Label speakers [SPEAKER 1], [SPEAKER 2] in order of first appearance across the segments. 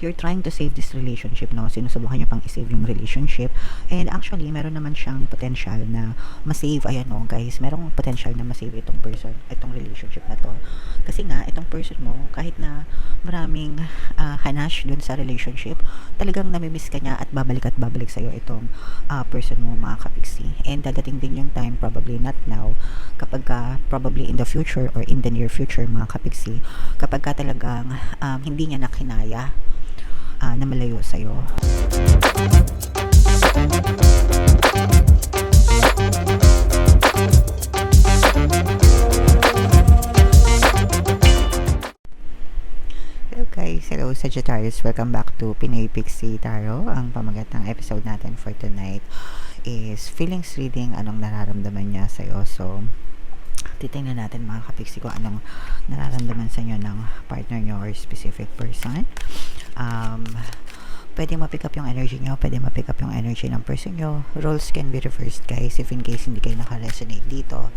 [SPEAKER 1] you're trying to save this relationship, no? Sinusubukan niyo pang i-save yung relationship. And actually, meron naman siyang potential na ma-save. Ayan, no, guys. Merong potential na ma-save itong person, itong relationship na to. Kasi nga, itong person mo, kahit na maraming hanash dun sa relationship, talagang namimiss ka niya at babalik sa'yo itong person mo, mga kapiksi. And dadating din yung time, probably not now, kapag probably in the future or in the near future, mga kapiksi, kapag talagang hindi niya nakinaya na malayo sa'yo. Hello guys, hello Sagittarius, welcome back to Pinoy Pixie Tarot. Ang pamagat ng episode natin for tonight is feelings reading, anong nararamdaman niya sa'yo. So, titingnan natin mga kapiksi ko anong nararamdaman sa inyo ng partner nyo or specific person. Pwede ma-pick up yung energy nyo, pwede ma-pick up yung energy ng person nyo. Roles can be reversed guys, if in case hindi kayo naka-resonate dito,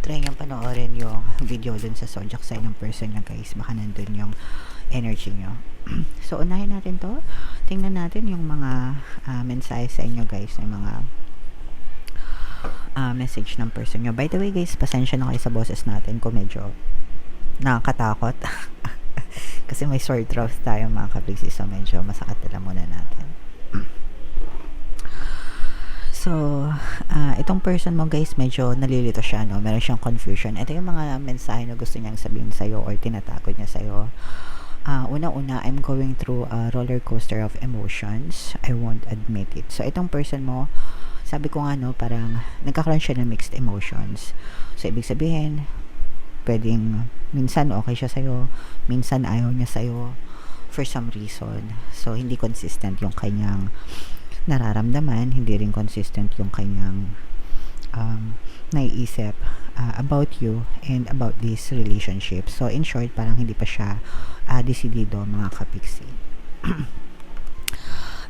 [SPEAKER 1] try nyo panoorin yung video dun sa zodiac sign ng person nyo guys, baka nandun yung energy nyo. So unahin natin to, tingnan natin yung mga mensahe sa inyo guys, yung mga message ng person nyo. By the way guys, pasensya na kayo sa boses natin kung medyo nakakatakot kasi may sore throat tayo mga kapiksi, so medyo masakit nila muna natin. So itong person mo guys, medyo nalilito siya, no? Meron siyang confusion. Ito yung mga mensahe na gusto niyang sabihin sa'yo or tinatakot niya sa'yo. Una-una, I'm going through a roller coaster of emotions, I won't admit it. So itong person mo, sabi ko nga, no, parang nagkakaroon siya ng mixed emotions. So ibig sabihin, pwedeng minsan okay siya sa'yo, minsan ayaw niya sa'yo for some reason. So hindi consistent yung kanyang nararamdaman, hindi rin consistent yung kanyang naiisip about you and about this relationship. So in short, parang hindi pa siya desidido mga kapiksi.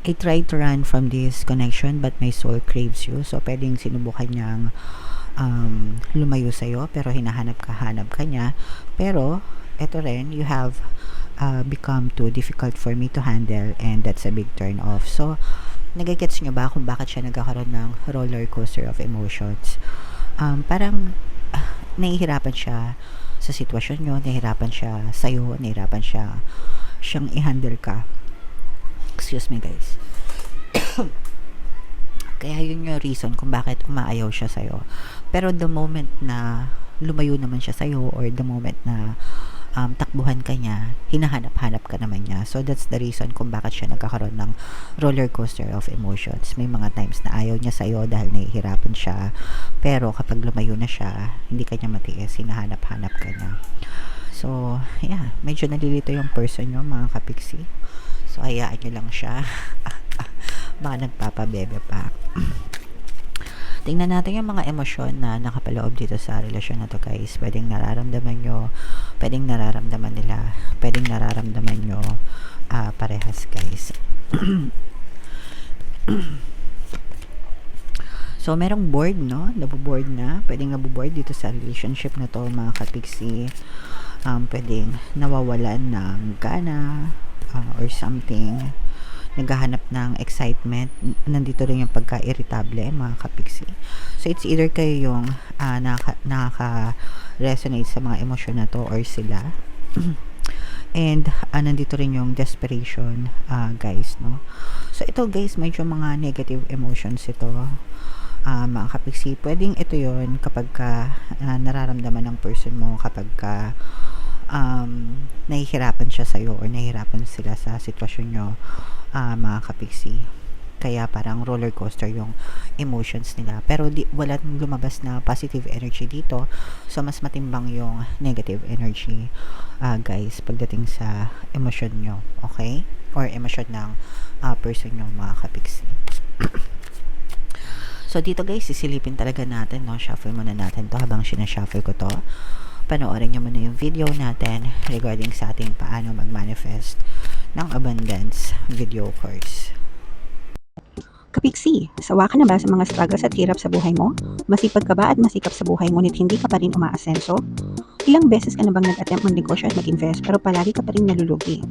[SPEAKER 1] I tried to run from this connection but my soul craves you. So pwedeng sinubukan niyang lumayo sa'yo pero hinahanap ka niya. Pero eto rin, you have become too difficult for me to handle and that's a big turn off. So nagigets nyo ba kung bakit siya nagkakaroon ng roller coaster of emotions? Parang nahihirapan siya sa sitwasyon nyo, nahihirapan siya sa'yo, nahihirapan siyang i-handle ka. Excuse me guys. Kaya yun yung reason kung bakit umaayaw siya sa'yo. Pero the moment na lumayo naman siya sa'yo or the moment na takbuhan ka niya, hinahanap-hanap ka naman niya. So that's the reason kung bakit siya nagkakaroon ng roller coaster of emotions. May mga times na ayaw niya sa'yo dahil nahihirapan siya. Pero kapag lumayo na siya, hindi ka niya matiis, hinahanap-hanap ka niya. So yeah, medyo nalilito yung person nyo mga kapiksi. So, hayaan nyo lang siya. Baka nagpapabebe pa. Tingnan natin yung mga emosyon na nakapaloob dito sa relasyon na to guys. Pwedeng nararamdaman nyo, pwedeng nararamdaman nila, pwedeng nararamdaman nyo parehas guys. So, merong bored, no? Nabuboard na. Pwedeng nabuboard dito sa relationship na to mga kapiksi. Pwedeng nawawalan ng gana, or something, naghahanap ng excitement, nandito rin yung pagka-irritable mga kapiksi. So it's either kayo yung nakaka-resonate sa mga emosyon na to or sila. And nandito rin yung desperation guys, no? So ito guys, medyo mga negative emotions ito mga kapiksi. Pwedeng ito yon kapag nararamdaman ng person mo kapag nahihirapan siya sa'yo or nahihirapan sila sa sitwasyon nyo mga kapiksi. Kaya parang roller coaster yung emotions nila. Pero walang lumabas na positive energy dito. So mas matimbang yung negative energy guys pagdating sa emosyon nyo. Okay? Or emosyon ng person nyo mga kapiksi. So dito guys, sisilipin talaga natin, no? Shuffle muna natin to habang sinashuffle ko to. Panoorin nyo muna yung video natin regarding sa ating paano mag-manifest ng abundance video course.
[SPEAKER 2] Kapiksi, sawa ka na ba sa mga struggles at hirap sa buhay mo? Masipag ka ba at masikap sa buhay ngunit hindi ka pa rin umaasenso? Ilang beses ka na bang nag-attempt magnegosyo at mag-invest pero palagi ka pa rin nalulugi?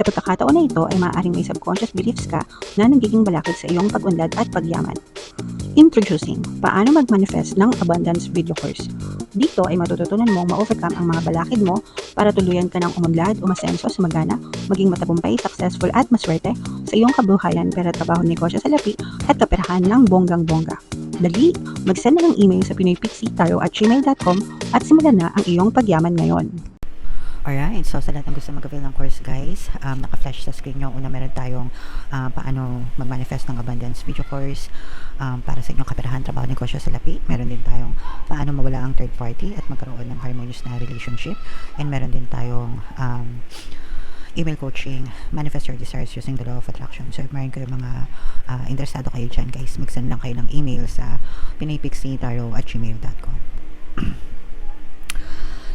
[SPEAKER 2] Sa pagkakataon na ito ay maaaring may subconscious beliefs ka na nagiging balakid sa iyong pag-unlad at pagyaman. Introducing, paano mag-manifest ng abundance video course. Dito ay matututunan mong ma-overcome ang mga balakid mo para tuluyan ka ng umunlad, umasenso, sumagana, maging matagumpay, successful at maswerte sa iyong kabuhayan, pera, trabaho, negosyo, salapi at kaperahan ng bonggang-bongga. Dali, mag-send na ng email sa pinoypixitaro@gmail.com at simulan na ang iyong pagyaman ngayon.
[SPEAKER 1] Alright, so sa lahat ng gusto mag-avail ng course guys, naka-flash sa screen nyo. Una meron tayong paano mag-manifest ng abundance video course para sa inyong kaperahan, trabaho, negosyo, salapi. Meron din tayong paano mawala ang third party at magkaroon ng harmonious na relationship. And meron din tayong email coaching, manifest your desires using the law of attraction. So if meron kayo mga interesado kayo dyan guys, mag-send lang kayo ng email sa pinoypixitaro@gmail.com.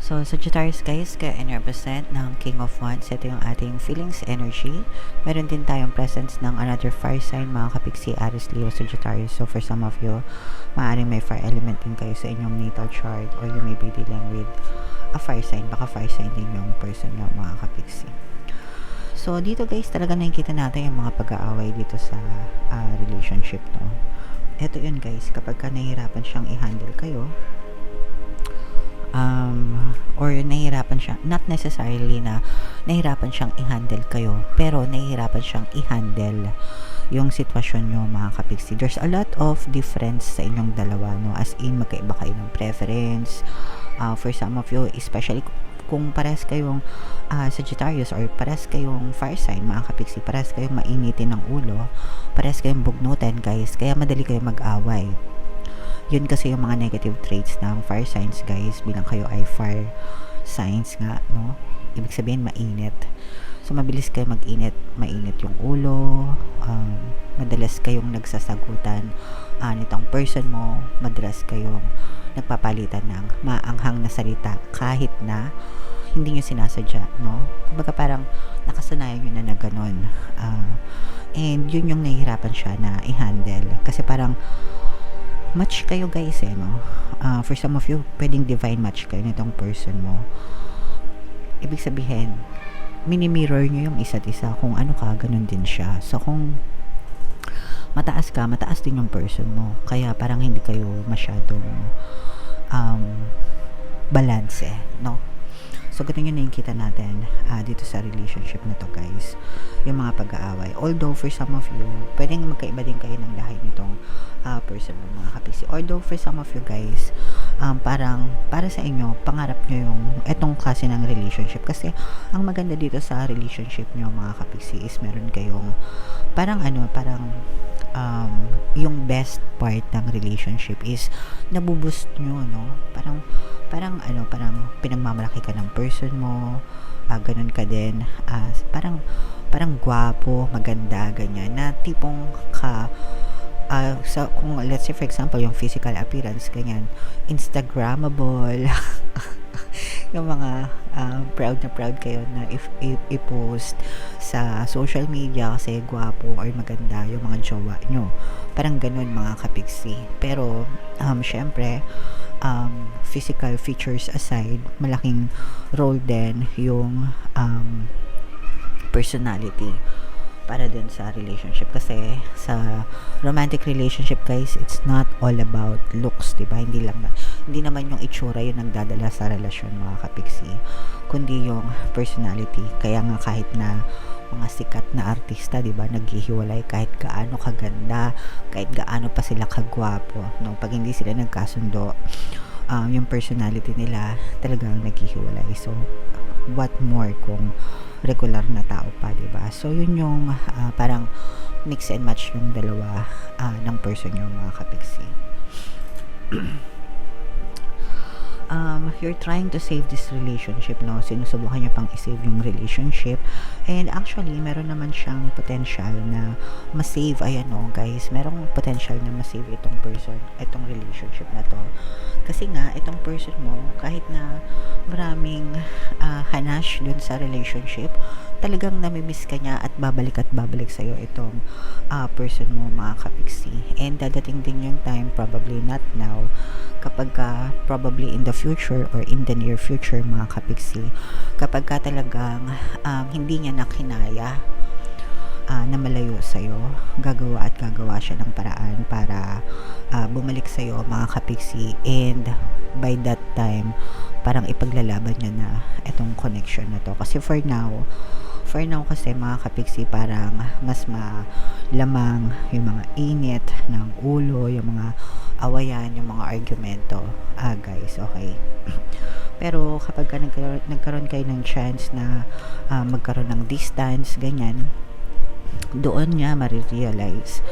[SPEAKER 1] So, Sagittarius guys, kaya in-represent ng King of Wands. Ito yung ating feelings, energy. Meron din tayong presence ng another fire sign, mga kapiksi, Aries, Leo, Sagittarius. So, for some of you, maaaring may fire element din kayo sa inyong natal chart or you may be dealing with a fire sign. Baka fire sign din yung person nyo, mga kapiksi. So, dito guys, talaga nakikita natin yung mga pag-aaway dito sa relationship, no? Ito yun guys, kapag ka nahihirapan siyang i-handle kayo, or nahihirapan siya, not necessarily na nahihirapan siyang i-handle kayo, pero nahihirapan siyang i-handle yung sitwasyon nyo, mga kapiksi. There's a lot of difference sa inyong dalawa, no? As in, magkaiba kayo ng preference. For some of you, especially kung pares kayong Sagittarius or pares kayong fire sign, mga kapiksi, pares kayong mainitin ng ulo, pares kayong bugnutin, guys, kaya madali kayong mag-away. Yun kasi yung mga negative traits ng fire signs guys, bilang kayo ay fire signs nga, no? Ibig sabihin mainit. So mabilis kayo mag-init, mainit yung ulo, madalas kayong nagsasagutan nitong person mo, madalas kayong nagpapalitan ng maanghang na salita kahit na hindi nyo sinasadya, no? Kumbaga parang nakasanayan nyo na ganon. And yun yung nahihirapan siya na i-handle kasi parang match kayo guys no? For some of you, pwedeng divine match kayo nitong person mo. Ibig sabihin, mini-mirror nyo yung isa't isa. Kung ano ka, ganun din siya. So kung mataas ka, mataas din yung person mo. Kaya parang hindi kayo masyadong balance no? So ganun yung nakikita natin dito sa relationship na to guys, yung mga pag-aaway. Although for some of you, pwedeng magkaiba din kayo ng lahi nitong person mo, mga kapiksi. Although for some of you guys, parang para sa inyo, pangarap nyo yung etong klase ng relationship. Kasi ang maganda dito sa relationship nyo, mga kapiksi, is meron kayong parang yung best part ng relationship is nabuboost nyo, no? Parang pinagmamalaki ka ng person mo, ganun ka din, parang gwapo, maganda, ganyan, na tipong kung let's say for example yung physical appearance, ganyan, Instagrammable. Yung mga proud na proud kayo na i-post sa social media kasi gwapo or maganda yung mga jowa nyo, parang ganun, mga kapiksi. Pero syempre physical features aside, malaking role din yung personality para din sa relationship. Kasi sa romantic relationship guys, it's not all about looks, diba? Hindi naman yung itsura yung nagdadala sa relasyon, mga kapiksi, kundi yung personality. Kaya nga kahit na mga sikat na artista, diba, naghihiwalay kahit gaano kaganda, kahit gaano pa sila kagwapo, no? Pag hindi sila nagkasundo, yung personality nila talagang naghihiwalay. So what more kung regular na tao pa, diba? So yun yung parang mix and match yung dalawa ng person yung mga kapiksi. you're trying to save this relationship, no? Sinusubukan niya pang i-save yung relationship. And actually, meron naman siyang potential na ma-save. Ayan, no, guys. Merong potential na ma-save itong person, itong relationship na to. Kasi nga, itong person mo, kahit na maraming hanash dun sa relationship, talagang namimiss ka niya at babalik sa'yo itong person mo, mga kapiksi. And dadating din yung time, probably not now, kapag probably in the future or in the near future, mga kapiksi, kapag ka talagang hindi niya nakinaya na malayo sa'yo, gagawa siya ng paraan para bumalik sa'yo, mga kapiksi. And by that time, parang ipaglalaban niya na itong connection na to. Kasi for now kasi, mga kapiksi, parang mas malamang yung mga init ng ulo, yung mga awayan, yung mga argumento, guys, okay? Pero kapag nagkaroon kayo ng chance na magkaroon ng distance, ganyan, doon niya marirealize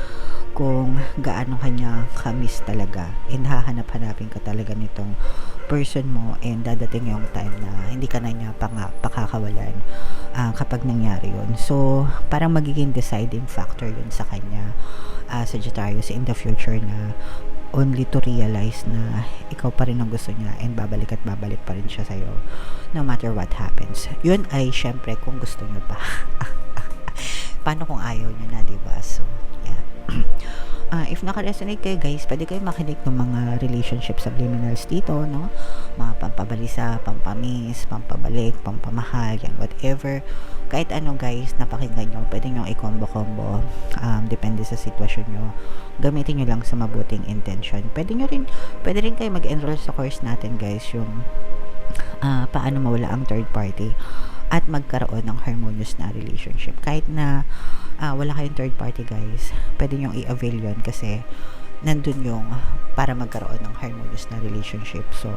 [SPEAKER 1] kung gaano kanya ka-miss talaga, and hahanap-hanapin ka talaga nitong person mo, and dadating yung time na hindi ka na niya pakakawalan kapag nangyari yun. So, parang magiging deciding factor yun sa kanya, Sagittarius, in the future, na only to realize na ikaw pa rin ang gusto niya, and babalik pa rin siya sa'yo no matter what happens. Yun ay syempre kung gusto niyo pa. Paano kung ayaw niyo na, diba? So, yeah. If naka-resonate kayo, guys, pwede kayo makinig ng mga relationship subliminals dito, no? Mga pampabalisa, pampamis, pampabalik, pampamahal, yan, whatever. Kahit ano, guys, napakinggan nyo, pwede nyo i-combo-combo. Depende sa sitwasyon nyo. Gamitin nyo lang sa mabuting intention. Pwede rin kayo mag-enroll sa course natin, guys, yung paano mawala ang third party at magkaroon ng harmonious na relationship. Kahit na wala kayong third party, guys, pwede nyo i-avail yun kasi nandun yung para magkaroon ng harmonious na relationship. So,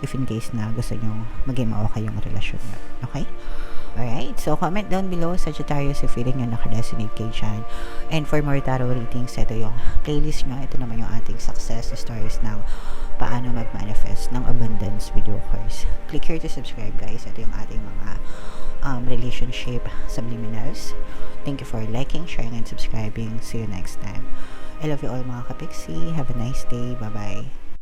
[SPEAKER 1] if in case na gusto nyo maging okay yung relasyon nyo. Okay? Alright, so comment down below, Sagittarius, if feeling nyo naka-resonate kayo dyan. And for more tarot readings, ito yung playlist nyo. Ito naman yung ating success stories ng paano mag-manifest ng abundance video course. Click here to subscribe, guys. Ito yung ating mga relationship subliminals. Thank you for liking, sharing, and subscribing. See you next time. I love you all, mga kapiksi. Have a nice day. Bye-bye.